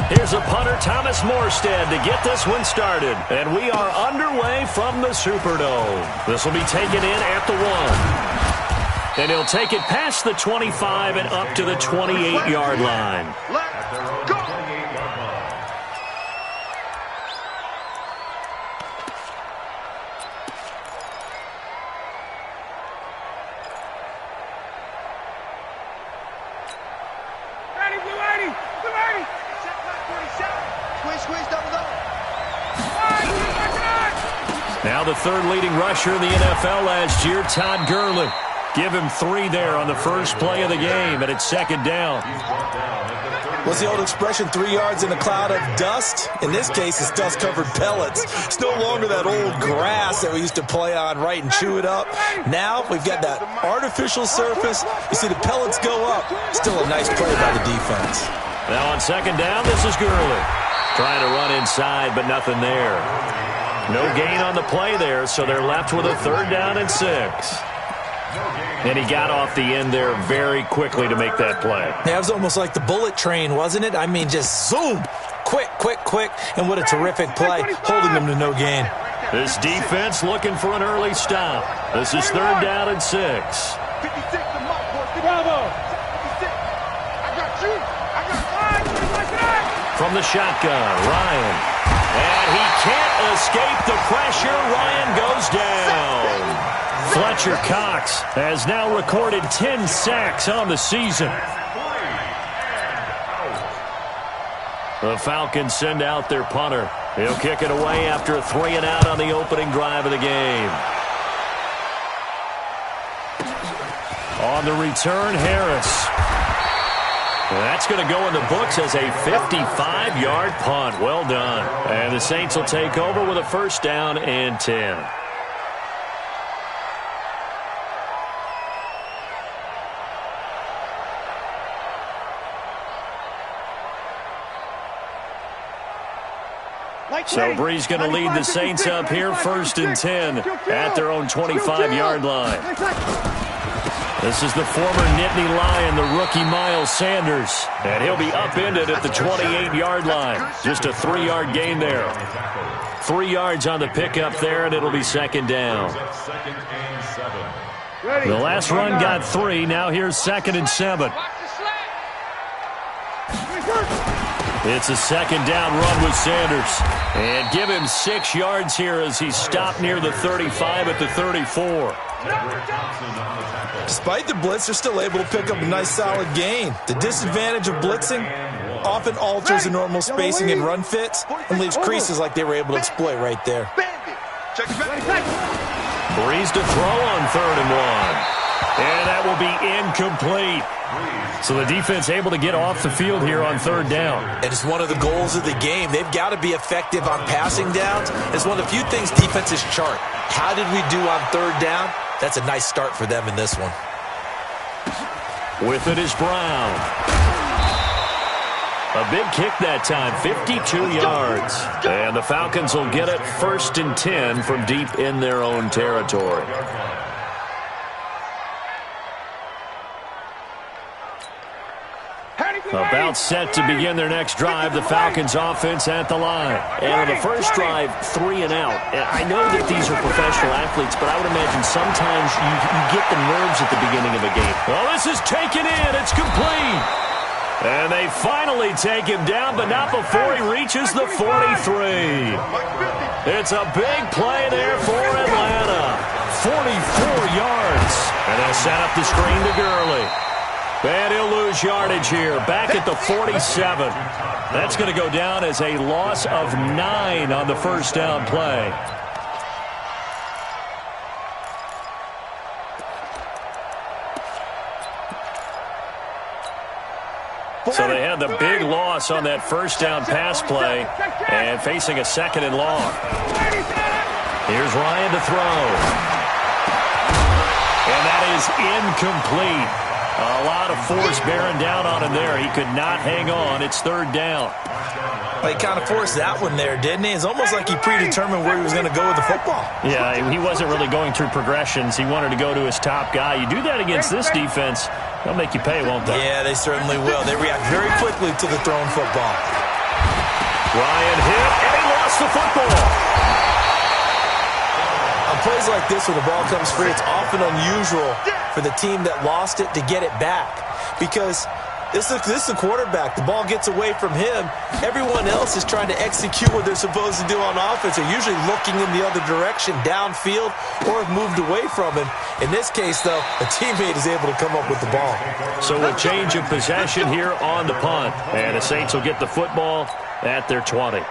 Here's a punter, Thomas Morstead, to get this one started. And we are underway from the Superdome. This will be taken in at the 1. And he'll take it past the 25 and up to the 28-yard line. Let's go! Now the third leading rusher in the NFL last year, Todd Gurley. Give him 3 there on the first play of the game, and it's second down. What's the old expression, 3 yards in a cloud of dust? In this case, it's dust-covered pellets. It's no longer that old grass that we used to play on, right, and chew it up. Now we've got that artificial surface. You see the pellets go up. Still a nice play by the defense. Now on second down, this is Gurley. Trying to run inside, but nothing there. No gain on the play there, so they're left with a 3rd down and 6. And he got off the end there very quickly to make that play. Yeah, it was almost like the bullet train, wasn't it? I mean, just zoom. Quick, quick, quick. And what a terrific play, holding them to no gain. This defense looking for an early stop. This is 3rd down and 6. 56 to Mark, Bravo. 56. I got you. I got 5. From the shotgun, Ryan. And he can't escape the pressure. Ryan goes down. Fletcher Cox has now recorded 10 sacks on the season. The Falcons send out their punter. He'll kick it away after a 3-and-out on the opening drive of the game. On the return, Harris. That's going to go in the books as a 55-yard punt. Well done. And the Saints will take over with a 1st down and 10. So Bree's going to lead the Saints up here 1st and 10 at their own 25-yard line. This is the former Nittany Lion, the rookie Miles Sanders. And he'll be upended at the 28-yard line. Just a 3-yard gain there. 3 yards on the pickup there, and it'll be 2nd down. The last run got 3. Now here's 2nd and 7. It's a 2nd down run with Sanders. And give him 6 yards here as he stopped near the 35 at the 34. Despite the blitz, they're still able to pick up a nice solid gain. The disadvantage of blitzing often alters the normal spacing and run fits and leaves creases like they were able to exploit right there. Breeze to throw on 3rd and 1. And that will be incomplete. So the defense able to get off the field here on 3rd down. And it's one of the goals of the game. They've got to be effective on passing downs. It's one of the few things defenses chart. How did we do on 3rd down? That's a nice start for them in this one. With it is Brown. A big kick that time, 52 yards. And the Falcons will get it 1st and 10 from deep in their own territory. About set to begin their next drive, the Falcons offense at the line. And on the first drive, 3 and out. And I know that these are professional athletes, but I would imagine sometimes you get the nerves at the beginning of a game. Well, this is taken in. It's complete. And they finally take him down, but not before he reaches the 43. It's a big play there for Atlanta. 44 yards. And they'll set up the screen to Gurley. And he'll lose yardage here, back at the 47. That's going to go down as a loss of 9 on the 1st down play. So they had the big loss on that 1st down pass play and facing a 2nd and long. Here's Ryan to throw. And that is incomplete. A lot of force bearing down on him there. He could not hang on. It's 3rd down. Well, he kind of forced that one there, didn't he? It's almost like he predetermined where he was going to go with the football. Yeah, he wasn't really going through progressions. He wanted to go to his top guy. You do that against this defense, they'll make you pay, won't they? Yeah, they certainly will. They react very quickly to the thrown football. Ryan hit, and he lost the football. On plays like this, when the ball comes free, it's often unusual for the team that lost it to get it back. Because this is a quarterback. The ball gets away from him. Everyone else is trying to execute what they're supposed to do on offense. They're usually looking in the other direction, downfield, or have moved away from him. In this case, though, a teammate is able to come up with the ball. So a change of possession here on the punt. And the Saints will get the football at their 20.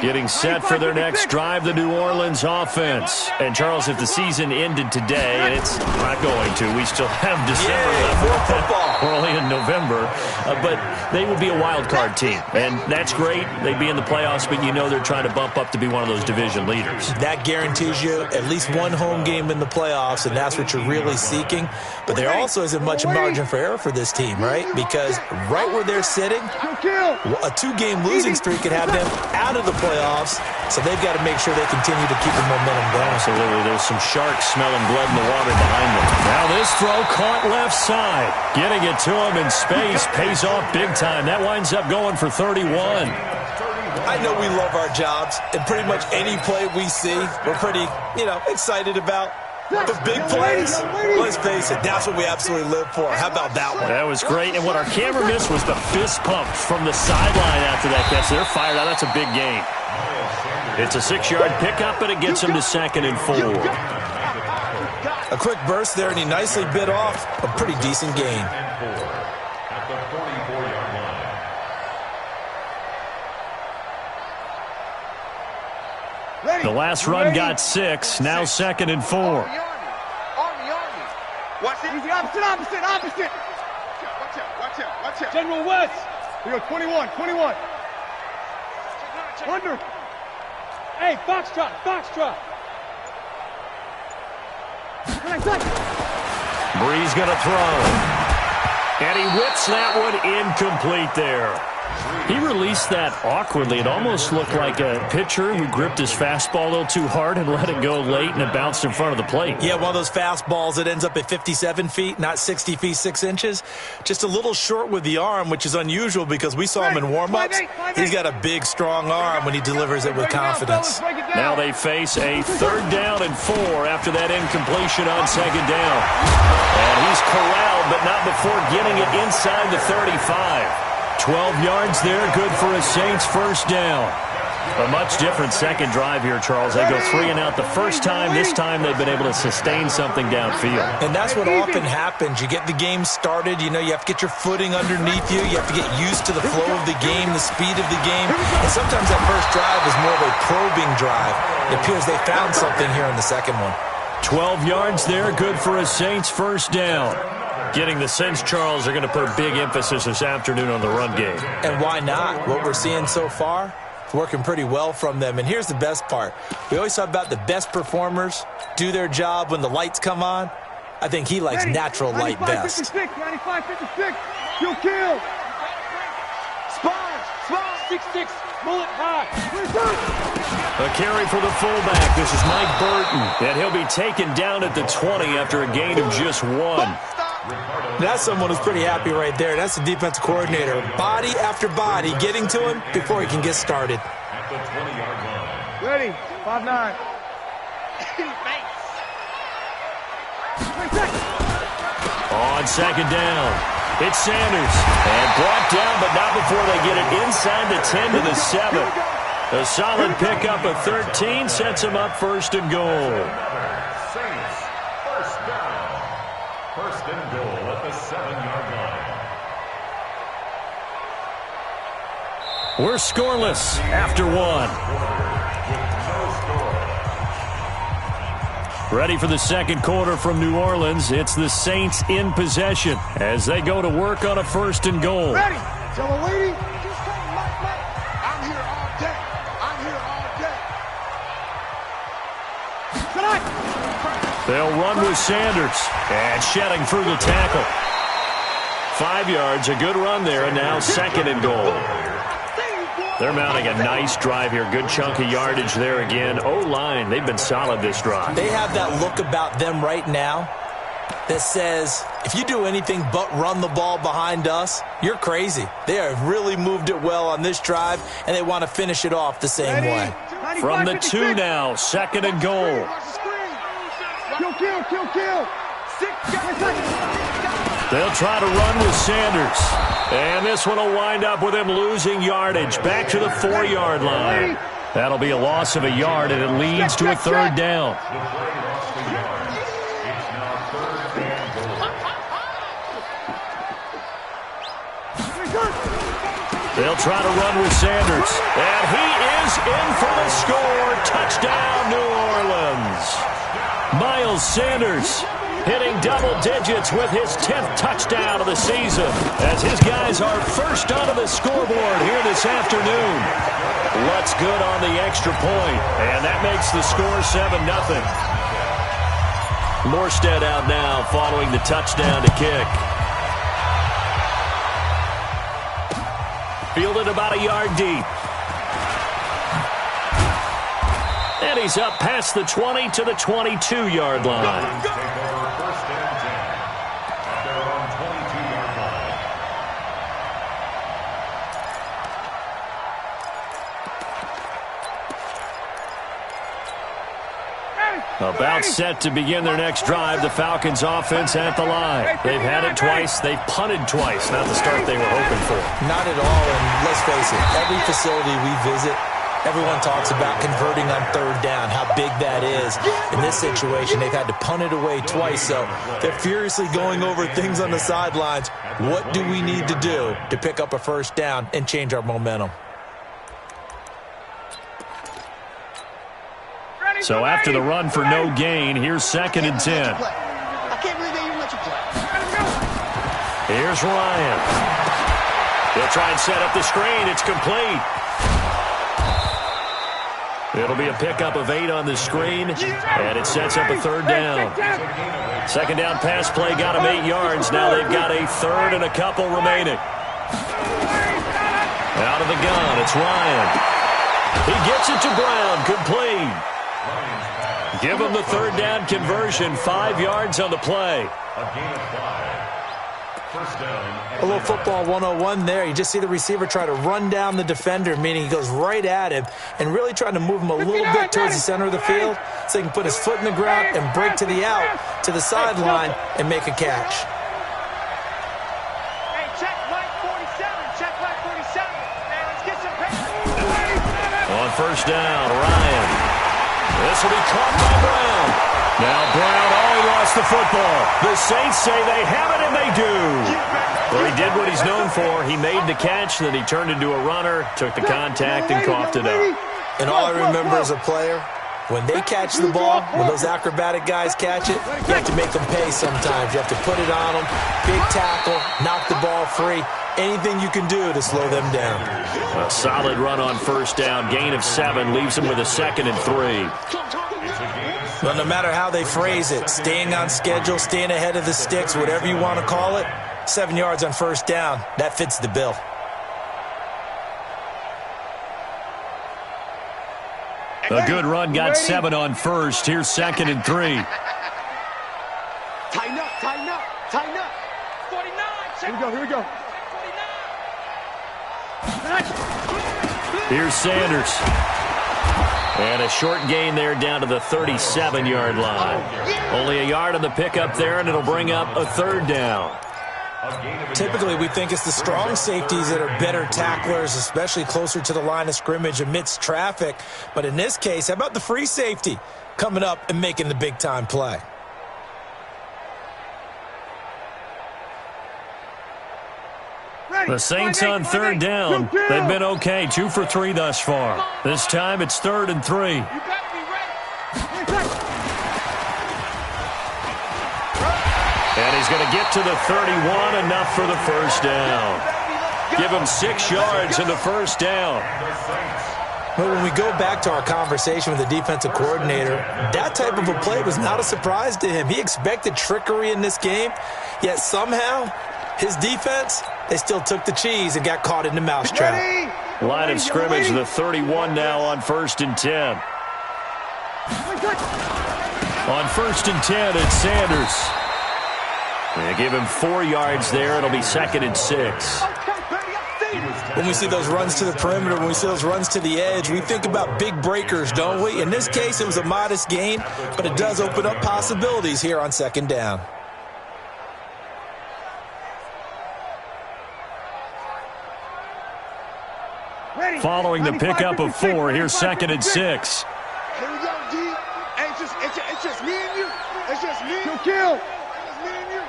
Getting set for their next drive, the New Orleans offense. And, Charles, if the season ended today, and it's not going to, we still have December left. We're only in November. But they would be a wild card team. And that's great. They'd be in the playoffs, but you know they're trying to bump up to be one of those division leaders. That guarantees you at least one home game in the playoffs, and that's what you're really seeking. But there also isn't much margin for error for this team, right? Because right where they're sitting, a 2-game losing streak could have them out of the playoffs, so they've got to make sure they continue to keep the momentum going. Absolutely. There's some sharks smelling blood in the water behind them. Now this throw caught left side. Getting it to him in space pays off big time. That winds up going for 31. I know we love our jobs, and pretty much any play we see, we're pretty, excited about. But big plays, let's face it, that's what we absolutely live for. How about that one? That was great. And what our camera missed was the fist pump from the sideline after that catch. They're fired out. That's a big gain. It's a 6-yard pickup, and it gets him to 2nd and 4. A quick burst there, and he nicely bit off a pretty decent gain. The last run got 6, now 2nd and 4. Army. Watch it. Easy, opposite. Watch out. General West. We go 21. Under. Hey, Foxtrot. Bree's going to throw. And he whips that one incomplete there. He released that awkwardly. It almost looked like a pitcher who gripped his fastball a little too hard and let it go late, and it bounced in front of the plate. Yeah, one of those fastballs that ends up at 57 feet, not 60 feet, 6 inches. Just a little short with the arm, which is unusual because we saw him in warm-ups. He's got a big, strong arm when he delivers it with confidence. Now they face a 3rd down and 4 after that incompletion on 2nd down. And he's corralled, but not before getting it inside the 35. 12 yards there, good for a Saints 1st down. A much different second drive here, Charles. They go 3 and out the first time. This time they've been able to sustain something downfield. And that's what often happens. You get the game started. You have to get your footing underneath you. You have to get used to the flow of the game, the speed of the game. And sometimes that first drive is more of a probing drive. It appears they found something here in the second one. 12 yards there, good for a Saints 1st down. Getting the sense, Charles, they're going to put a big emphasis this afternoon on the run game. And why not? What we're seeing so far, it's working pretty well from them. And here's the best part. We always talk about the best performers do their job when the lights come on. I think he likes natural light best. 95-56, kill. Spine, 6-6, bullet high. A carry for the fullback. This is Mike Burton. And he'll be taken down at the 20 after a gain of just 1. That's someone who's pretty happy right there. That's the defensive coordinator. Body after body getting to him before he can get started. Ready, 5-9. On 2nd down, it's Sanders. And brought down, but not before they get it inside the 10 to the 7. A solid pickup of 13 sets him up 1st and goal. Saints, 1st down. 1st and goal at the 7-yard line. We're scoreless after 1. Ready for the second quarter from New Orleans. It's the Saints in possession as they go to work on a 1st and goal. Ready, tell a lady. I'm here all day. Tonight. They'll run with Sanders. And shedding through the tackle. 5 yards, a good run there, and now 2nd and goal. They're mounting a nice drive here. Good chunk of yardage there again. O-line, they've been solid this drive. They have that look about them right now that says If you do anything but run the ball behind us, you're crazy. They have really moved it well on this drive, and they want to finish it off the same way. From the 2 now, 2nd and goal. Kill. They'll try to run with Sanders. And this one will wind up with him losing yardage back to the 4-yard line. That'll be a loss of a yard, and it leads to a 3rd down. They'll try to run with Sanders. And he is in for the score. Touchdown, New Orleans. Miles Sanders hitting double digits with his 10th touchdown of the season, as his guys are first onto the scoreboard here this afternoon. What's good on the extra point, and that makes the score 7-0. Morstead out now following the touchdown to kick. Fielded about a yard deep. And he's up past the 20 to the 22-yard line. About set to begin their next drive, the Falcons offense at the line. They've had it twice. They've punted twice. Not the start they were hoping for. Not at all, and let's face it, every facility we visit, everyone talks about converting on 3rd down, how big that is. In this situation, they've had to punt it away twice, so they're furiously going over things on the sidelines. What do we need to do to pick up a 1st down and change our momentum? So after the run for no gain, here's 2nd and 10. I can't believe they even let you play. Here's Ryan. He'll try and set up the screen. It's complete. It'll be a pickup of 8 on the screen, and it sets up a 3rd down. 2nd down pass play got him 8 yards. Now they've got a 3rd and a couple remaining. Out of the gun, it's Ryan. He gets it to Brown, complete. Give him the 3rd down conversion, 5 yards on the play. A little football 101 there. You just see the receiver try to run down the defender, meaning he goes right at him and really trying to move him a little bit towards the center of the field so he can put his foot in the ground and break to the out, to the sideline, and make a catch. Hey, check right 47. Check right 47. Man, let's get some paper. On 1st down, Ryan. This will be caught by Brown. Now Brown, he lost the football. The Saints say they have it, and they do. Well, he did what he's known for. He made the catch, then he turned into a runner, took the contact, and coughed it up. And all I remember as a player, when they catch the ball, when those acrobatic guys catch it, you have to make them pay sometimes. You have to put it on them, big tackle, knock the ball free. Anything you can do to slow them down. A solid run on 1st down. Gain of 7 leaves him with a 2nd and 3. But no matter how they phrase it, staying on schedule, staying ahead of the sticks, whatever you want to call it, 7 yards on 1st down, that fits the bill. A good run got 7 on 1st. Here's 2nd and 3. Tighten up. 49. Here we go. Here's Sanders. And a short gain there down to the 37-yard line. Only a yard on the pickup there, and it'll bring up a 3rd down. Typically, we think it's the strong safeties that are better tacklers, especially closer to the line of scrimmage amidst traffic. But in this case, how about the free safety coming up and making the big-time play? The Saints on 3rd down. They've been okay, 2 for 3 thus far. This time it's 3rd and 3. You better be ready. And he's going to get to the 31, enough for the 1st down. Give him 6 yards in the 1st down. But when we go back to our conversation with the defensive coordinator, that type of a play was not a surprise to him. He expected trickery in this game, yet somehow his defense, they still took the cheese and got caught in the mousetrap. Line of scrimmage, the 31 now on 1st and 10. On 1st and 10, it's Sanders. They give him 4 yards there. It'll be 2nd and 6. When we see those runs to the perimeter, when we see those runs to the edge, we think about big breakers, don't we? In this case, it was a modest gain, but it does open up possibilities here on 2nd down. Following the pickup of 4, here's 2nd and 6. Here we go, D. It's just me and you. It's just me. Kill. It's me and you.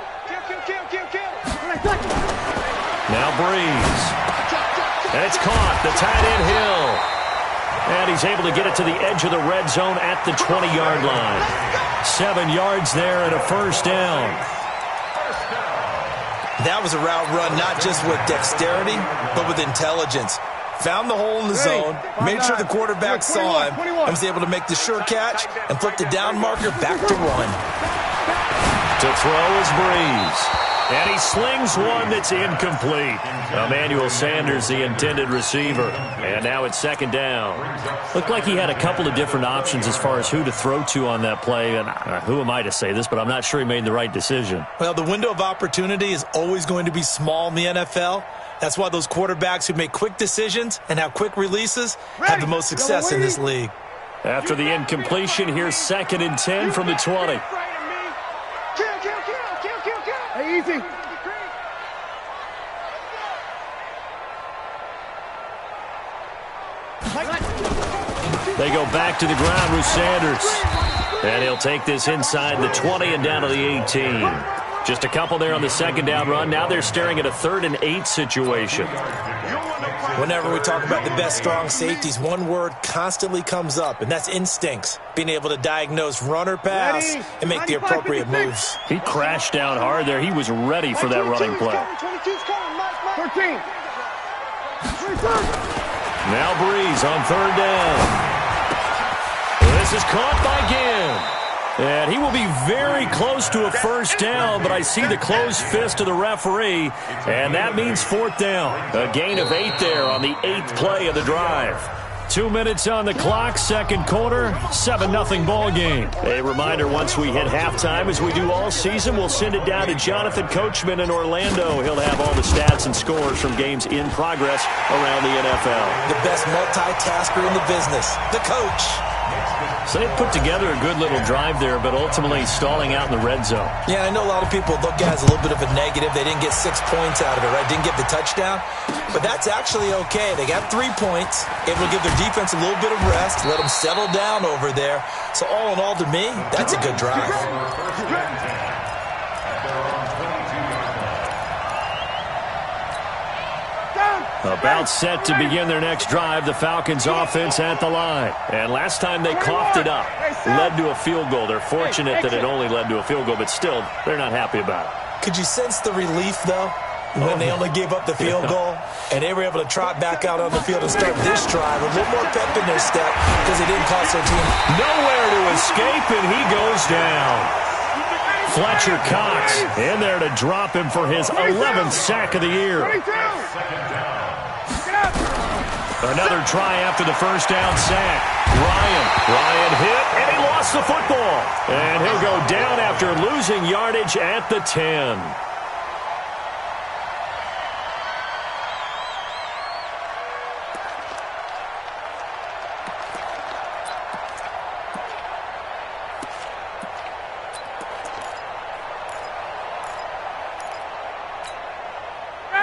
Kill. Now Breeze. And it's caught. The tight end Hill. And he's able to get it to the edge of the red zone at the 20-yard line. 7 yards there and a 1st down. That was a route run not just with dexterity, but with intelligence. Found the hole in the zone, made sure the quarterback saw him, and was able to make the sure catch and flip the down marker back to run. To throw is Breeze. And he slings one that's incomplete. Emmanuel Sanders, the intended receiver. And now it's 2nd down. Looked like he had a couple of different options as far as who to throw to on that play. And who am I to say this, but I'm not sure he made the right decision. Well, the window of opportunity is always going to be small in the NFL. That's why those quarterbacks who make quick decisions and have quick releases have the most success in this league. After the incompletion, here's 2nd and 10 from the 20. Hey, easy. They go back to the ground with Sanders. And he'll take this inside the 20 and down to the 18. Just a couple there on the 2nd down run. Now they're staring at a 3rd and 8 situation. Whenever we talk about the best strong safeties, one word constantly comes up, and that's instincts. Being able to diagnose run or pass and make the appropriate moves. He crashed down hard there. He was ready for that running play. 13. Now Breeze on 3rd down. This is caught by Ginn. And he will be very close to a 1st down, but I see the closed fist of the referee, and that means 4th down. A gain of 8 there on the 8th play of the drive. 2 minutes on the clock, 2nd quarter, 7-0 ball game. A reminder, once we hit halftime, as we do all season, we'll send it down to Jonathan Coachman in Orlando. He'll have all the stats and scores from games in progress around the NFL. The best multitasker in the business, the coach. So they put together a good little drive there, but ultimately stalling out in the red zone. Yeah, I know a lot of people look at it as a little bit of a negative. They didn't get 6 points out of it, right? Didn't get the touchdown. But that's actually okay. They got 3 points. Able to give their defense a little bit of rest, let them settle down over there. So all in all, to me, that's a good drive. About set to begin their next drive, the Falcons offense at the line. And last time they coughed it up, led to a field goal. They're fortunate that it only led to a field goal, but still, they're not happy about it. Could you sense the relief, though, when they only gave up the field goal and they were able to trot back out on the field and start this drive with a little more pep in their step because they didn't cost their team nowhere to escape, and he goes down. Fletcher Cox in there to drop him for his 11th sack of the year. Another try after the 1st down sack. Ryan hit, and he lost the football. And he'll go down after losing yardage at the 10.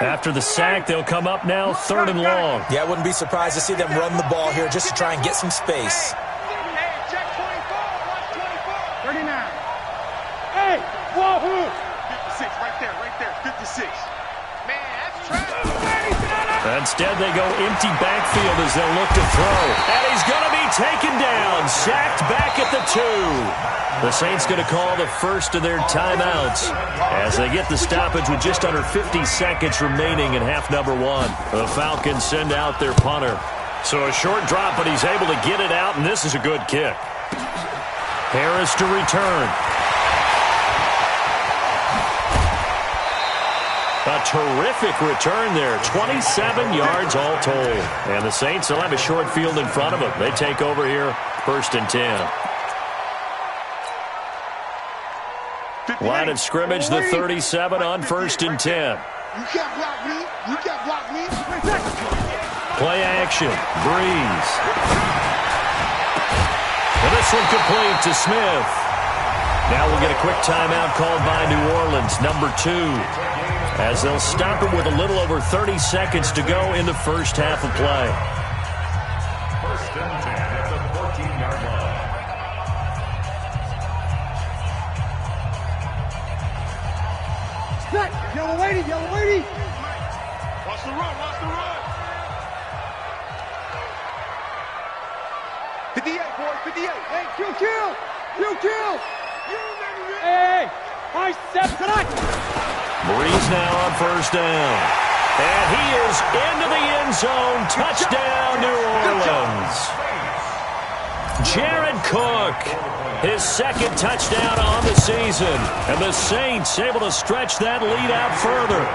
After the sack, they'll come up now 3rd and long. Yeah, I wouldn't be surprised to see them run the ball here just to try and get some space. Check 24. Watch 24. 39. Hey, whoa. 56, right there. 56. Man, that's trash. Instead, they go empty backfield as they'll look to throw. And he's going to be taken down, sacked back at the 2. The Saints going to call the first of their timeouts as they get the stoppage with just under 50 seconds remaining in half number 1. The Falcons send out their punter. So a short drop, but he's able to get it out, and this is a good kick. Harris to return. A terrific return there. 27 yards all told. And the Saints will have a short field in front of them. They take over here, 1st and 10. Line of scrimmage, the 37 on 1st and 10. You can't block me. You can't block me. Play action. Breeze. And this one complete to Smith. Now we'll get a quick timeout called by New Orleans, number 2, as they'll stop it with a little over 30 seconds to go in the first half of play. 1st and 10 at the 14-yard line. Yellow lady, yellow lady. Watch the run, watch the run. 58, boys, 58. Hey, kill. Hey, nice step tonight. Breeze now on 1st down. And he is into the end zone. Touchdown, New Orleans. Jared Cook, his 2nd touchdown on the season. And the Saints able to stretch that lead out further.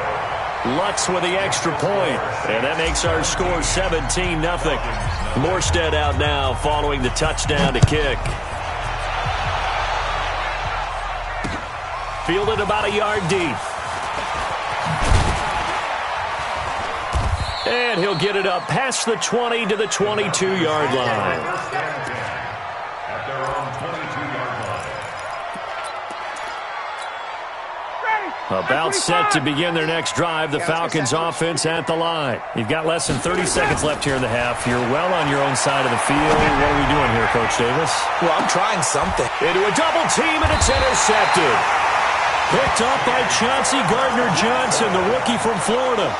Lutz with the extra point. And that makes our score 17-0. Morstead out now following the touchdown to kick. Fielded about a yard deep. And he'll get it up past the 20 to the 22-yard line. At their own 22-yard line. About set to begin their next drive, the Falcons offense at the line. You've got less than 30 seconds left here in the half. You're well on your own side of the field. What are we doing here, Coach Davis? Well, I'm trying something. Into a double team, and it's intercepted. Picked up by Chauncey Gardner-Johnson, the rookie from Florida.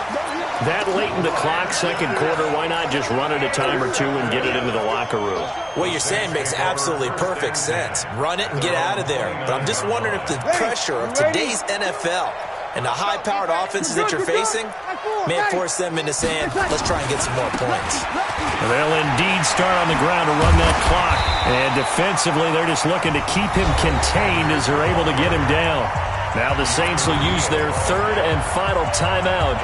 That late in the clock, 2nd quarter, why not just run it a time or two and get it into the locker room? What you're saying makes absolutely perfect sense. Run it and get out of there. But I'm just wondering if the pressure of today's NFL and the high-powered offenses that you're facing may have forced them into saying, let's try and get some more points. They'll indeed start on the ground to run that clock. And defensively, they're just looking to keep him contained as they're able to get him down. Now the Saints will use their 3rd and final timeout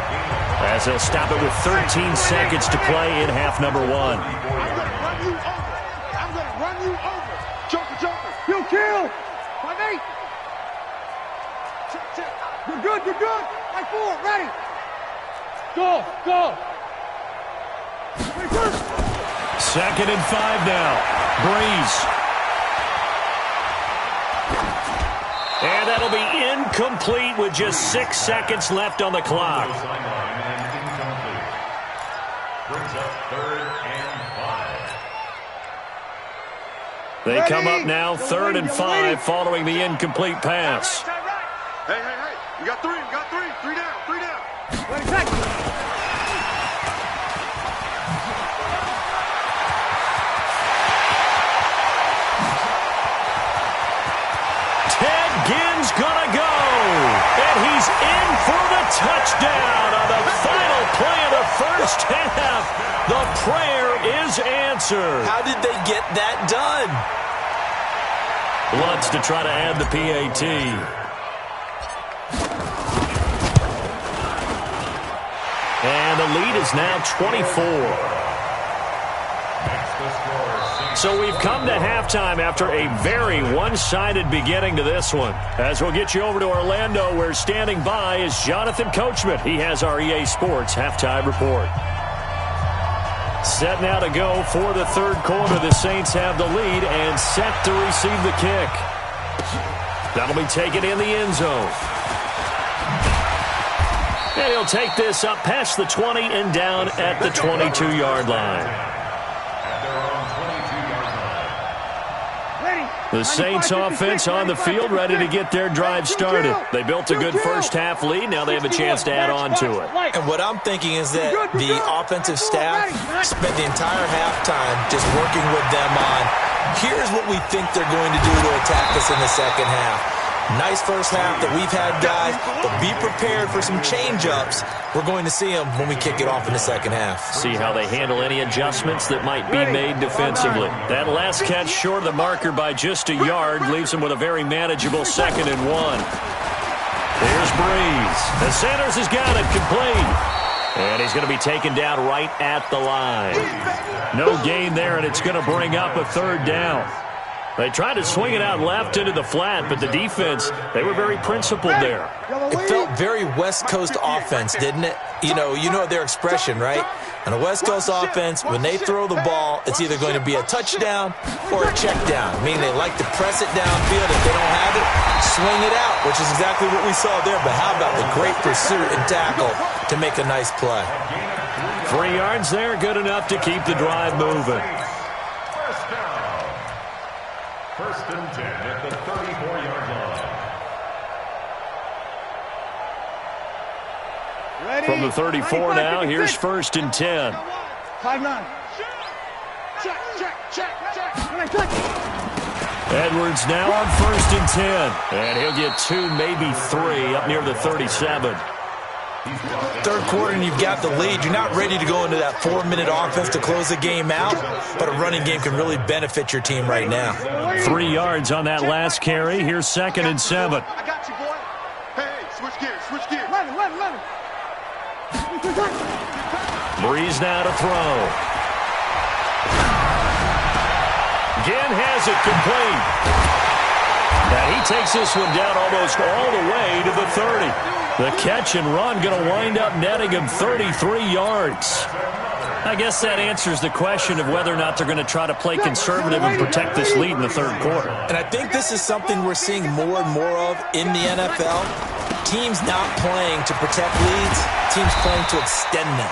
as they'll stop it with 13 seconds to play in half number 1. I'm going to run you over. Joker. Kill. My mate. Check. You're good. Right forward, ready. Go. 2nd and 5 now. Breeze. And that'll be incomplete with just 6 seconds left on the clock. Brings up 3rd and 5. They come up now, 3rd and 5, following the incomplete pass. Hey. We got 3. 3 down. Ready, back. Ginn's gonna go, and he's in for the touchdown on the final play of the first half. The prayer is answered. How did they get that done? Lutz to try to add the PAT. And the lead is now 24. So we've come to halftime after a very one-sided beginning to this one. As we'll get you over to Orlando, where standing by is Jonathan Coachman. He has our EA Sports halftime report. Set now to go for the 3rd quarter. The Saints have the lead and set to receive the kick. That'll be taken in the end zone. And he'll take this up past the 20 and down at the 22-yard line. The Saints offense on the field, ready to get their drive started. They built a good first half lead. Now they have a chance to add on to it. And what I'm thinking is that the offensive staff spent the entire halftime just working with them on, here's what we think they're going to do to attack us in the second half. Nice first half that we've had, guys, but be prepared for some change-ups. We're going to see them when we kick it off in the second half. See how they handle any adjustments that might be made defensively. That last catch short of the marker by just a yard leaves them with a very manageable 2nd and 1. Here's Breeze. The Sanders has got it complete. And he's going to be taken down right at the line. No gain there, and it's going to bring up a 3rd down. They tried to swing it out left into the flat, but the defense, they were very principled there. It felt very West Coast offense, didn't it? You know their expression, right? On a West Coast offense, when they throw the ball, it's either going to be a touchdown or a check down, meaning they like to press it downfield. If they don't have it, swing it out, which is exactly what we saw there. But how about the great pursuit and tackle to make a nice play? 3 yards there, good enough to keep the drive moving. First down. First and 10 at the 34-yard line. Ready? From the 34 now, here's first and 10. 5-9. Check. Edwards now on first and 10. And he'll get 2, maybe 3 up near the 37. Third quarter and you've got the lead. You're not ready to go into that 4-minute offense to close the game out, but a running game can really benefit your team right now. 3 yards on that last carry. Here's second and 7. I got you, boy. Hey, switch gears. 11. Breeze now to throw. Again has it complete. And he takes this one down almost all the way to the 30. The catch and run going to wind up netting him 33 yards. I guess that answers the question of whether or not they're going to try to play conservative and protect this lead in the third quarter. And I think this is something we're seeing more and more of in the NFL. Teams not playing to protect leads, teams playing to extend them.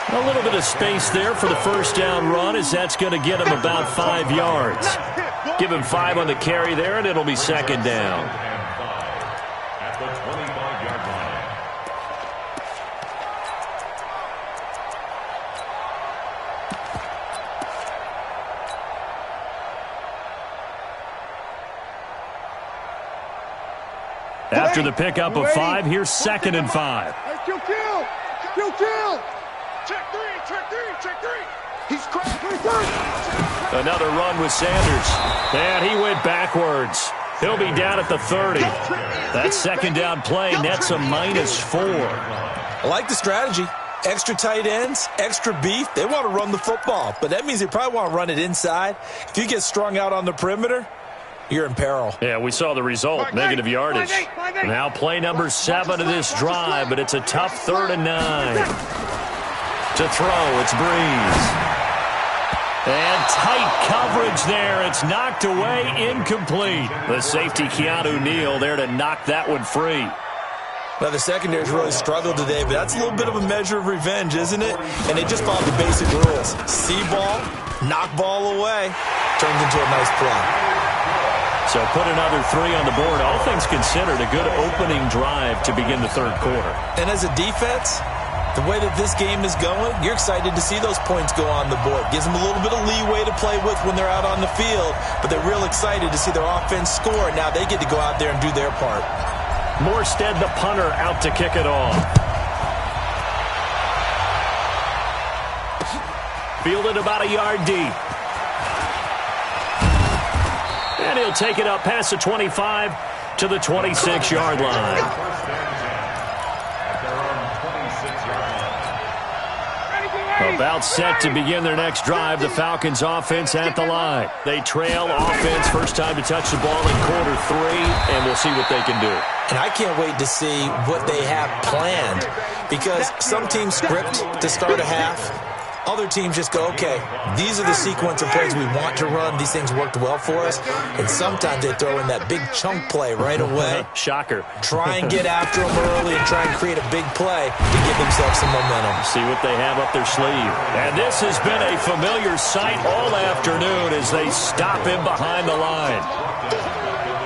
A little bit of space there for the first down run, as that's going to get him about 5 yards. Give him 5 on the carry there, and it'll be second down. At the 25-yard line. After the pickup of 5, here's second and 5. Kill. Check three. He's cracked. Another run with Sanders. And he went backwards. He'll be down at the 30. That second down play nets a -4. I like the strategy. Extra tight ends, extra beef. They want to run the football, but that means they probably want to run it inside. If you get strung out on the perimeter, you're in peril. Yeah, we saw the result, negative yardage. Now play number 7 of this drive, but it's a tough 3rd and 9. To throw, it's Breeze. And tight coverage there. It's knocked away, incomplete. The safety, Keanu Neal, there to knock that one free. Now, the secondary's really struggled today, but that's a little bit of a measure of revenge, isn't it? And they just followed the basic rules. See ball, knock ball away, turns into a nice play. So put another 3 on the board. All things considered, a good opening drive to begin the third quarter. And as a defense, the way that this game is going, you're excited to see those points go on the board. Gives them a little bit of leeway to play with when they're out on the field, but they're real excited to see their offense score. Now they get to go out there and do their part. Morstead, the punter, out to kick it off. Fielded about a yard deep. And he'll take it up past the 25 to the 26-yard line. About set to begin their next drive, the Falcons offense at the line. They trail offense, first time to touch the ball in quarter 3, and we'll see what they can do. And I can't wait to see what they have planned, because some teams script to start a half. Other teams just go, okay, these are the sequence of plays we want to run. These things worked well for us. And sometimes they throw in that big chunk play right away. Shocker. Try and get after them early and try and create a big play to give themselves some momentum. See what they have up their sleeve. And this has been a familiar sight all afternoon as they stop him behind the line.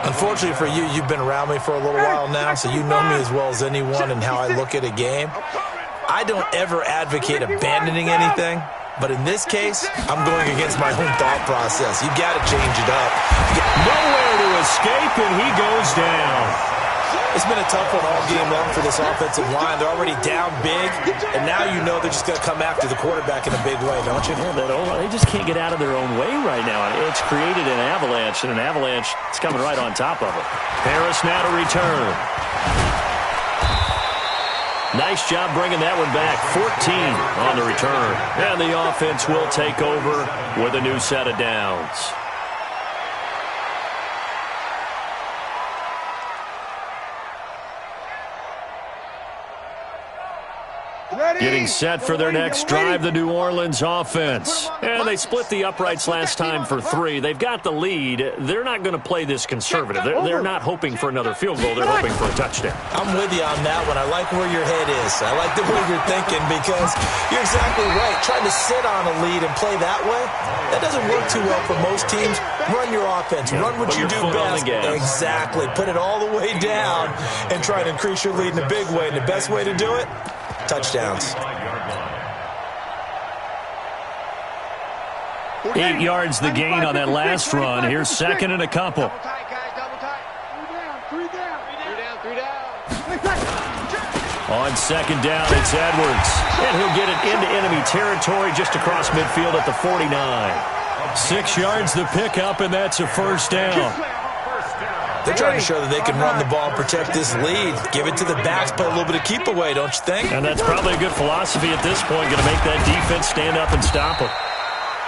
Unfortunately for you, you've been around me for a little while now, so you know me as well as anyone and how I look at a game. I don't ever advocate abandoning anything, but in this case, I'm going against my own thought process. You've got to change it up. Nowhere to escape, and he goes down. It's been a tough one all game long for this offensive line. They're already down big, and now you know they're just going to come after the quarterback in a big way, don't you? Yeah, they just can't get out of their own way right now. It's created an avalanche, and an avalanche is coming right on top of it. Harris now to return. Nice job bringing that one back. 14 on the return. And the offense will take over with a new set of downs. Getting set for their next drive, the New Orleans offense. And they split the uprights last time for 3. They've got the lead. They're not going to play this conservative. They're not hoping for another field goal. They're hoping for a touchdown. I'm with you on that one. I like where your head is. I like the way you're thinking because you're exactly right. Trying to sit on a lead and play that way, that doesn't work too well for most teams. Run your offense. Run what you do best. Exactly. Put it all the way down and try to increase your lead in a big way. And the best way to do it? Touchdowns. 8 yards the gain on that last run. Here's second and a couple. Double tight, guys. Double tight. 3 down. 3 down. On second down, it's Edwards. And he'll get it into enemy territory just across midfield at the 49. 6 yards the pickup, and that's a first down. They're trying to show that they can run the ball and protect this lead. Give it to the backs, play a little bit of keep away, don't you think? And that's probably a good philosophy at this point, going to make that defense stand up and stop them.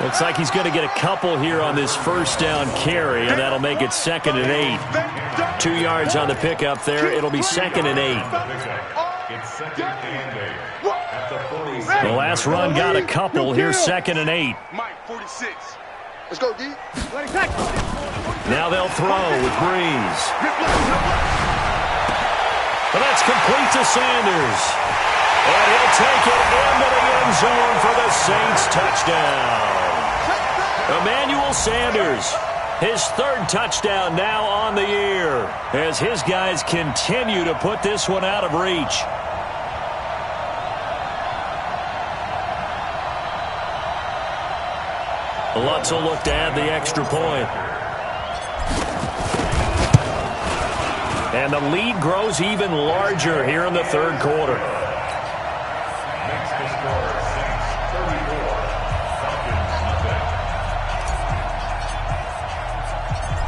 Looks like he's going to get a couple here on this first down carry, and that'll make it second and 8. 2 yards on the pickup there. It'll be second and 8. The last run got a couple. Here's second and 8. Mike, 46. Let's go, D. Now they'll throw with Breeze. And that's complete to Sanders. And he'll take it into the end zone for the Saints touchdown. Emmanuel Sanders, his third touchdown now on the year as his guys continue to put this one out of reach. Lutz will look to add the extra point. And the lead grows even larger here in the third quarter.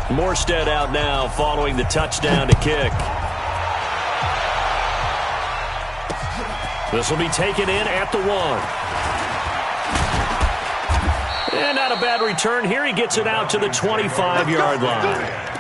Morstead out now following the touchdown to kick. This will be taken in at the 1. And not a bad return here. He gets it out to the 25-yard line.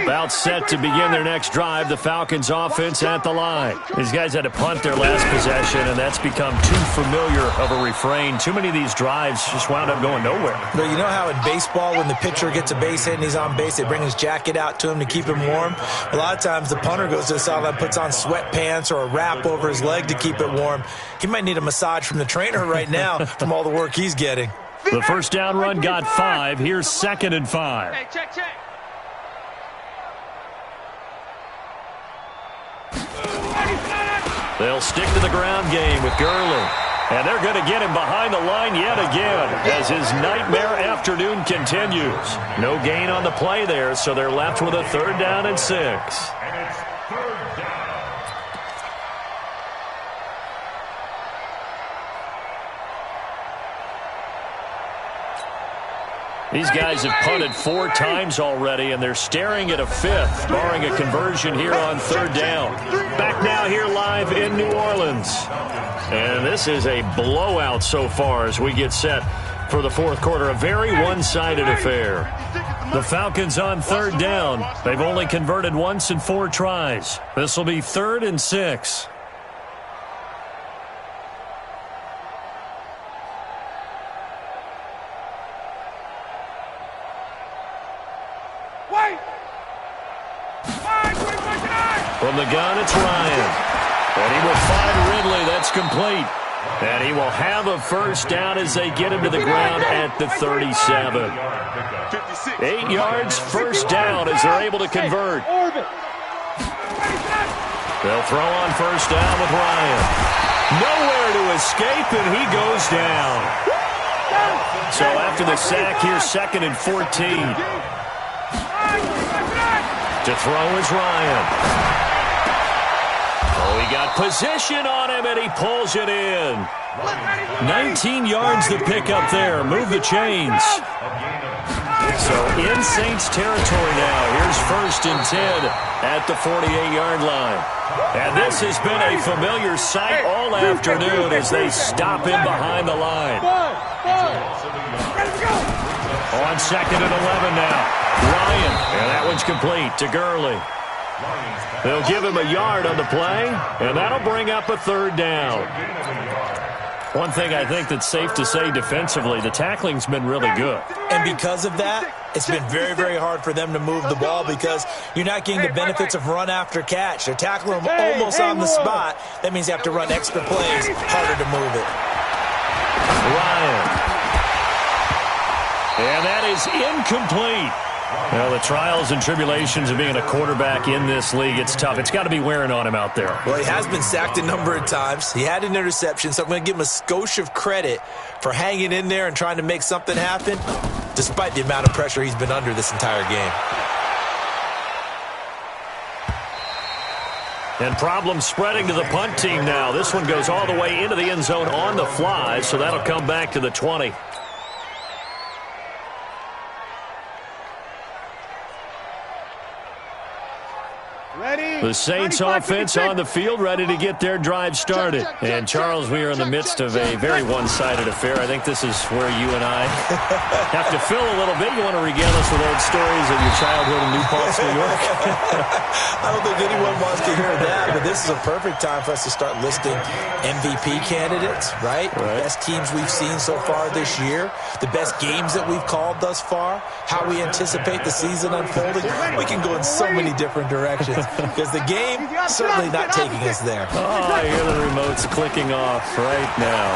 About set to begin their next drive, the Falcons offense at the line. These guys had to punt their last possession, and that's become too familiar of a refrain. Too many of these drives just wound up going nowhere. But you know how in baseball, when the pitcher gets a base hit and he's on base, they bring his jacket out to him to keep him warm? A lot of times the punter goes to the sideline, puts on sweatpants or a wrap over his leg to keep it warm. He might need a massage from the trainer right now from all the work he's getting. The first down run got 5. Here's second and 5. Hey, check. They'll stick to the ground game with Gurley. And they're going to get him behind the line yet again as his nightmare afternoon continues. No gain on the play there, so they're left with a third down and 6. And it's third down. These guys have punted 4 times already, and they're staring at a 5th, barring a conversion here on third down. Back now here live in New Orleans. And this is a blowout so far as we get set for the fourth quarter. A very one-sided affair. The Falcons on third down. They've only converted once in 4 tries. This will be 3rd and 6. From the gun, it's Ryan. And he will find Ridley. That's complete. And he will have a first down as they get him to the ground at the 37. 8 yards, first down as they're able to convert. They'll throw on first down with Ryan. Nowhere to escape, and he goes down. So after the sack, here's second and 14. To throw is Ryan. Oh, he got position on him, and he pulls it in. 19 yards to pick up there. Move the chains. So in Saints territory now. Here's first and 10 at the 48-yard line. And this has been a familiar sight all afternoon as they stop him behind the line. On second and 11 now. Ryan, and that one's complete to Gurley. They'll give him a yard on the play, and that'll bring up a third down. One thing I think that's safe to say defensively, the tackling's been really good. And because of that, it's been very, very hard for them to move the ball because you're not getting the benefits of run after catch. They're tackling them almost on the spot. That means you have to run extra plays, harder to move it. Ryan. And that is incomplete. Well, the trials and tribulations of being a quarterback in this league, it's tough. It's got to be wearing on him out there. Well, he has been sacked a number of times. He had an interception, so I'm going to give him a skosh of credit for hanging in there and trying to make something happen, despite the amount of pressure he's been under this entire game. And problems spreading to the punt team now. This one goes all the way into the end zone on the fly, so that'll come back to the 20. The Saints offense on the field, ready to get their drive started. And, Charles, we are in the midst of a very one-sided affair. I think this is where you and I have to fill a little bit. You want to regale us with old stories of your childhood in New Paltz, New York? I don't think anyone wants to hear that, but this is a perfect time for us to start listing MVP candidates, right? The best teams we've seen so far this year, the best games that we've called thus far, how we anticipate the season unfolding. We can go in so many different directions. Because the game certainly not taking us there. Oh, I hear the remotes clicking off right now.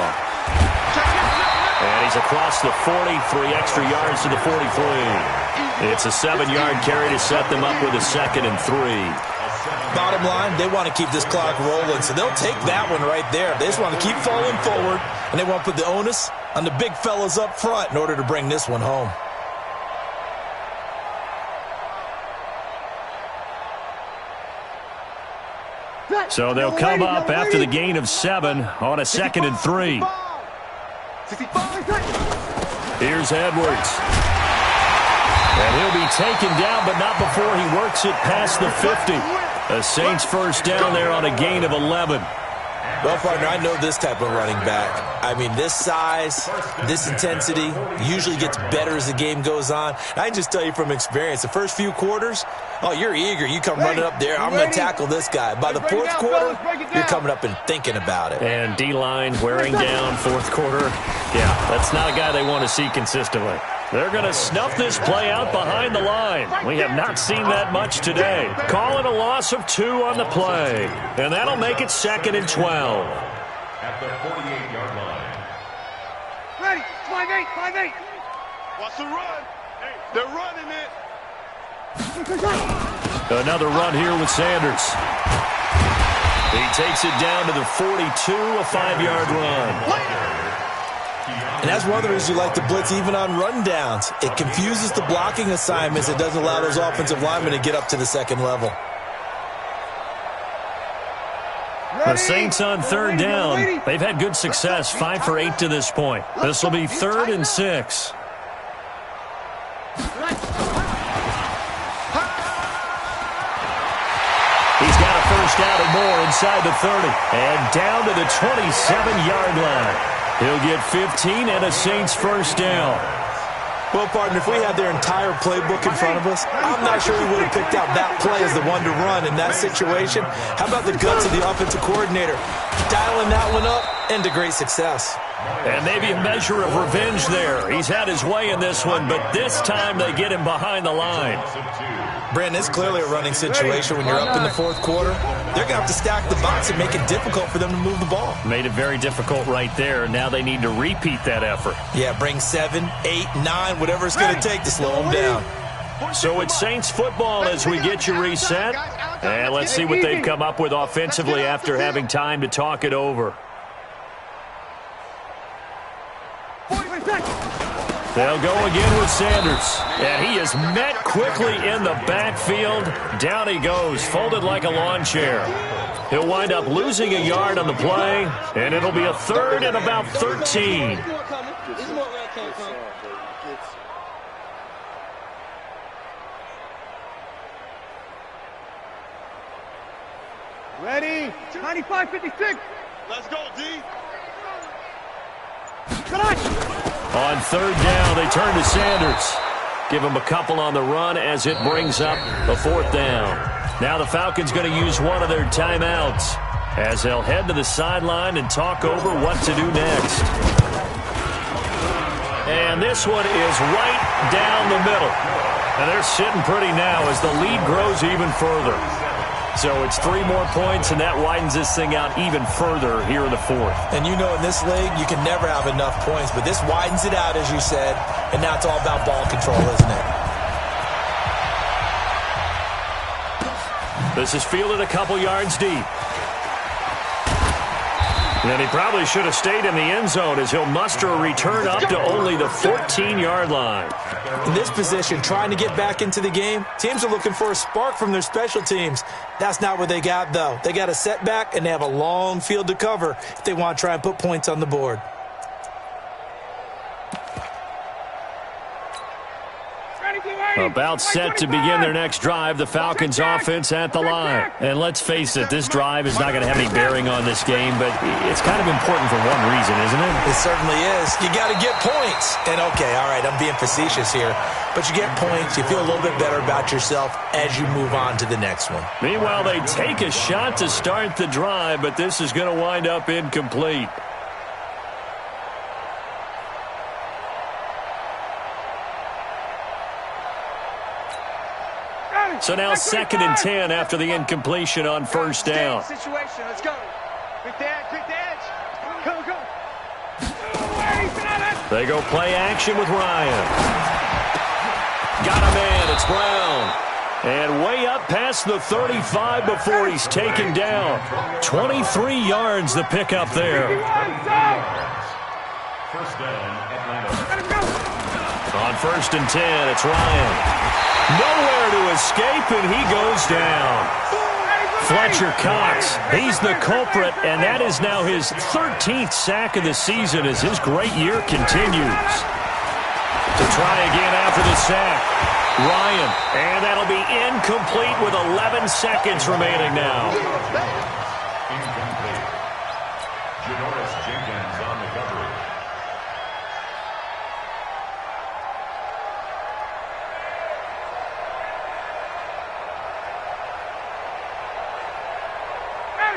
And he's across the 40, 3 extra yards to the 43. It's a 7-yard carry to set them up with a 2nd and 3. Bottom line, they want to keep this clock rolling, so they'll take that one right there. They just want to keep falling forward, and they want to put the onus on the big fellas up front in order to bring this one home. So they'll come up after the gain of 7 on a 2nd and 3. Here's Edwards. And he'll be taken down, but not before he works it past the 50. A Saints first down there on a gain of 11. Well, partner, I know this type of running back. I mean, this size, this intensity usually gets better as the game goes on. I can just tell you from experience, the first few quarters, oh, you're eager. You come running up there. I'm going to tackle this guy. By the 4th quarter, you're coming up and thinking about it. And D-line wearing down 4th quarter. Yeah, that's not a guy they want to see consistently. They're going to snuff this play out behind the line. We have not seen that much today. Calling a loss of 2 on the play. And that'll make it 2nd and 12. At the 48-yard line. Ready, 5-8. Watch the run. They're running it. Another run here with Sanders. He takes it down to the 42, a 5-yard run. And that's one of the reasons you like to blitz even on rundowns. It confuses the blocking assignments. It doesn't allow those offensive linemen to get up to the 2nd level. The Saints on 3rd down. They've had good success, 5 for 8 to this point. This will be 3rd and 6. He's got a first down and more inside the 30. And down to the 27-yard line. He'll get 15 and a Saints first down. Well, partner, if we had their entire playbook in front of us, I'm not sure we would have picked out that play as the one to run in that situation. How about the guts of the offensive coordinator? Dialing that one up into great success. And maybe a measure of revenge there. He's had his way in this one, but this time they get him behind the line. Brandon, it's clearly a running situation when you're up in the 4th quarter. They're going to have to stack the box and make it difficult for them to move the ball. Made it very difficult right there. Now they need to repeat that effort. Yeah, bring 7, 8, 9, whatever it's going to take to slow them down. So it's Saints football as we get you reset. And let's see what they've come up with offensively after having time to talk it over. They'll go again with Sanders. And he is met quickly in the backfield. Down he goes, folded like a lawn chair. He'll wind up losing a yard on the play, and it'll be a 3rd and about 13. Ready, 95-56. Let's go, D. Come on. On 3rd down, they turn to Sanders. Give them a couple on the run as it brings up a 4th down. Now the Falcons going to use one of their timeouts as they'll head to the sideline and talk over what to do next. And this one is right down the middle. And they're sitting pretty now as the lead grows even further. So it's 3 more points, and that widens this thing out even further here in the 4th. And you know in this league, you can never have enough points, but this widens it out, as you said, and now it's all about ball control, isn't it? This is fielded a couple yards deep. And he probably should have stayed in the end zone as he'll muster a return up to only the 14-yard line. In this position, trying to get back into the game, teams are looking for a spark from their special teams. That's not what they got, though. They got a setback, and they have a long field to cover if they want to try and put points on the board. About set to begin their next drive, the Falcons offense at the line. And let's face it, this drive is not going to have any bearing on this game, but it's kind of important for one reason, isn't it? It certainly is. You got to get points. And okay, all right, I'm being facetious here, but you get points, you feel a little bit better about yourself as you move on to the next one. Meanwhile, they take a shot to start the drive, but this is going to wind up incomplete. So now 2nd and 10 after the incompletion on 1st down. Situation. Let's go. Quick the edge. Go. They go play action with Ryan. Got a man. It's Brown. And way up past the 35 before he's taken down. 23 yards the pickup there. First down, Atlanta. On 1st and 10, it's Ryan. Nowhere to escape, and he goes down. Fletcher Cox, he's the culprit, and that is now his 13th sack of the season as his great year continues. To try again after the sack, Ryan, and that'll be incomplete with 11 seconds remaining now. Incomplete. Janoris Jenkins on the coverage.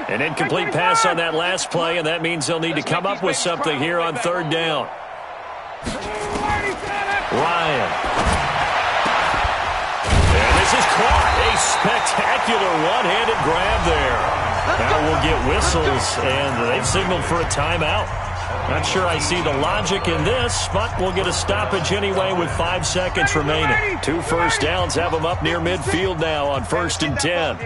An incomplete pass on that last play, and that means they'll need to come up with something here on 3rd down. Ryan. And this is caught. A spectacular one-handed grab there. Now we'll get whistles, and they've signaled for a timeout. Not sure I see the logic in this, but we'll get a stoppage anyway with 5 seconds remaining. 2 first downs have them up near midfield now on 1st and 10.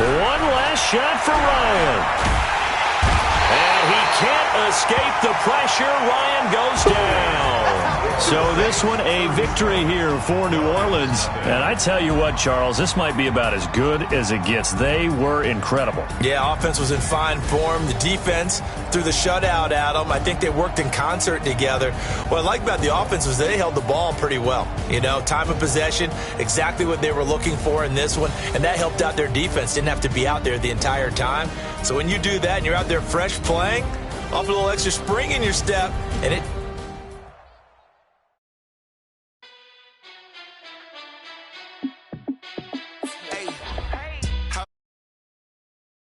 One last shot for Ryan. And he can't escape the pressure. Ryan goes down. So this one a victory here for New Orleans. And I tell you what, Charles, this might be about as good as it gets. They were incredible. Yeah, offense was in fine form. The defense threw the shutout at them. I think they worked in concert together. What I like about the offense was they held the ball pretty well. You know, time of possession, exactly what they were looking for in this one. And that helped out their defense. Didn't have to be out there the entire time. So when you do that and you're out there fresh playing, off a little extra spring in your step, and it